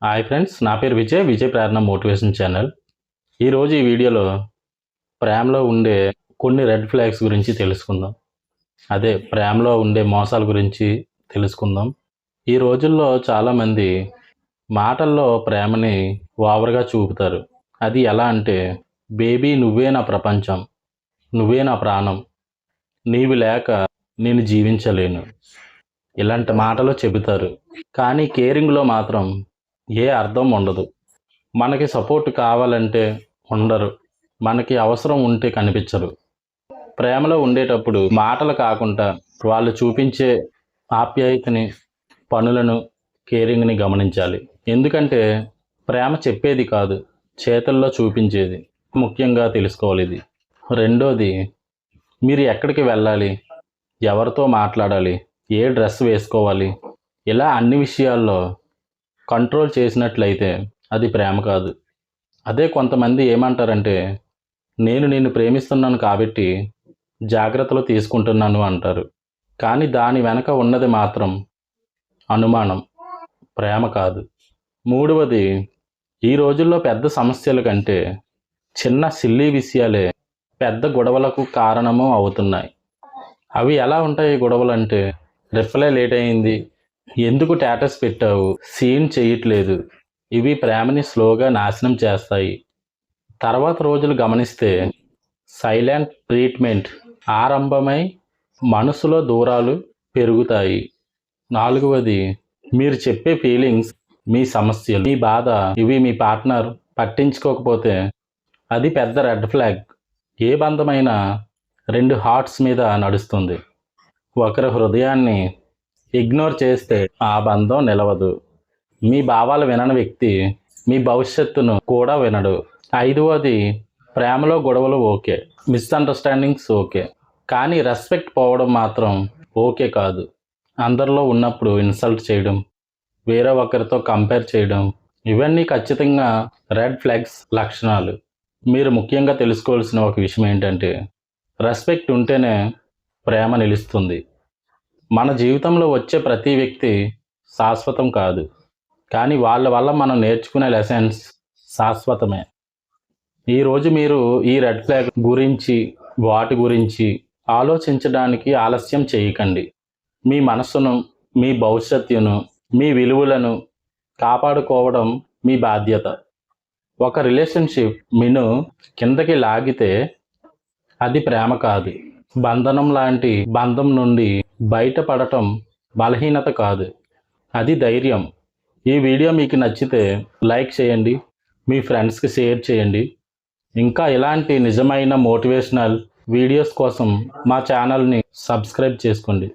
Hi friends, నా పేరు విజయ్ ప్రేరణ motivation channel. ఈరోజు ఈ వీడియోలో ప్రేమలో ఉండే కొన్ని రెడ్ ఫ్లాగ్స్ గురించి తెలుసుకుందాం. అదే ప్రేమలో ఉండే మోసాల గురించి తెలుసుకుందాం. ఈ రోజుల్లో చాలామంది మాటల్లో ప్రేమని ఓవర్గా చూపుతారు. అది ఎలా అంటే, బేబీ నువ్వే నా ప్రపంచం, నువ్వే నా ప్రాణం, నీవు లేక నేను జీవించలేను, ఇలాంటి మాటలు చెబుతారు. కానీ కేరింగ్లో మాత్రం ఏ అర్థం ఉండదు. మనకి సపోర్ట్ కావాలంటే ఉండరు, మనకి అవసరం ఉంటే కనిపించరు. ప్రేమలో ఉండేటప్పుడు మాటలు కాకుండా వాళ్ళు చూపించే ఆప్యాయతని, పనులను, కేరింగ్ని గమనించాలి. ఎందుకంటే ప్రేమ చెప్పేది కాదు, చేతుల్లో చూపించేది. ముఖ్యంగా తెలుసుకోవాలి ఇది. రెండోది, మీరు ఎక్కడికి వెళ్ళాలి, ఎవరితో మాట్లాడాలి, ఏ డ్రెస్ వేసుకోవాలి, ఇలా అన్ని విషయాల్లో కంట్రోల్ చేసినట్లయితే అది ప్రేమ కాదు. అదే కొంతమంది ఏమంటారంటే, నేను నిన్ను ప్రేమిస్తున్నాను కాబట్టి జాగ్రత్తలు తీసుకుంటున్నాను అంటారు. కానీ దాని వెనక ఉన్నది మాత్రం అనుమానం, ప్రేమ కాదు. మూడవది, ఈ రోజుల్లో పెద్ద సమస్యల కంటే చిన్న సిల్లీ విషయాలే పెద్ద గొడవలకు కారణము అవుతున్నాయి. అవి ఎలా ఉంటాయి గొడవలు అంటే, రిప్లై లేట్ అయింది, ఎందుకు స్టేటస్ పెట్టావు, సీన్ చేయట్లేదు. ఇవి ప్రేమని స్లోగా నాశనం చేస్తాయి. తర్వాత రోజులు గమనిస్తే సైలెంట్ ట్రీట్మెంట్ ఆరంభమై మనసులో దూరాలు పెరుగుతాయి. నాలుగవది, మీరు చెప్పే ఫీలింగ్స్, మీ సమస్యలు, మీ బాధ ఇవి మీ పార్ట్నర్ పట్టించుకోకపోతే అది పెద్ద రెడ్ ఫ్లాగ్. ఏ బంధమైనా రెండు హార్ట్స్ మీద నడుస్తుంది. ఒకరి హృదయాన్ని ఇగ్నోర్ చేస్తే ఆ బంధం నిలవదు. మీ భావాలు వినని వ్యక్తి మీ భవిష్యత్తును కూడా వినడు. ఐదవది, ప్రేమలో గొడవలు ఓకే, మిస్అండర్స్టాండింగ్స్ ఓకే, కానీ రెస్పెక్ట్ పోవడం మాత్రం ఓకే కాదు. అందరిలో ఉన్నప్పుడు ఇన్సల్ట్ చేయడం, వేరే ఒకరితో కంపేర్ చేయడం, ఇవన్నీ ఖచ్చితంగా రెడ్ ఫ్లాగ్స్ లక్షణాలు. మీరు ముఖ్యంగా తెలుసుకోవాల్సిన ఒక విషయం ఏంటంటే, రెస్పెక్ట్ ఉంటేనే ప్రేమ నిలుస్తుంది. మన జీవితంలో వచ్చే ప్రతి వ్యక్తి శాశ్వతం కాదు, కానీ వాళ్ళ వల్ల మనం నేర్చుకునే లెసన్స్ శాశ్వతమే. ఈరోజు మీరు ఈ రెడ్ ఫ్లాగ్ గురించి, వాటి గురించి ఆలోచించడానికి ఆలస్యం చేయకండి. మీ మనస్సును, మీ భవిష్యత్తును, మీ విలువలను కాపాడుకోవడం మీ బాధ్యత. ఒక రిలేషన్షిప్ మిను కిందకి లాగితే అది ప్రేమ కాదు, బంధనం లాంటి బంధం నుండి బయటపడటం బలహీనత కాదు, అది ధైర్యం. ఈ వీడియో మీకు నచ్చితే లైక్ చేయండి, మీ ఫ్రెండ్స్కి షేర్ చేయండి. ఇంకా ఇలాంటి నిజమైన మోటివేషనల్ వీడియోస్ కోసం మా ఛానల్ని సబ్స్క్రైబ్ చేసుకోండి.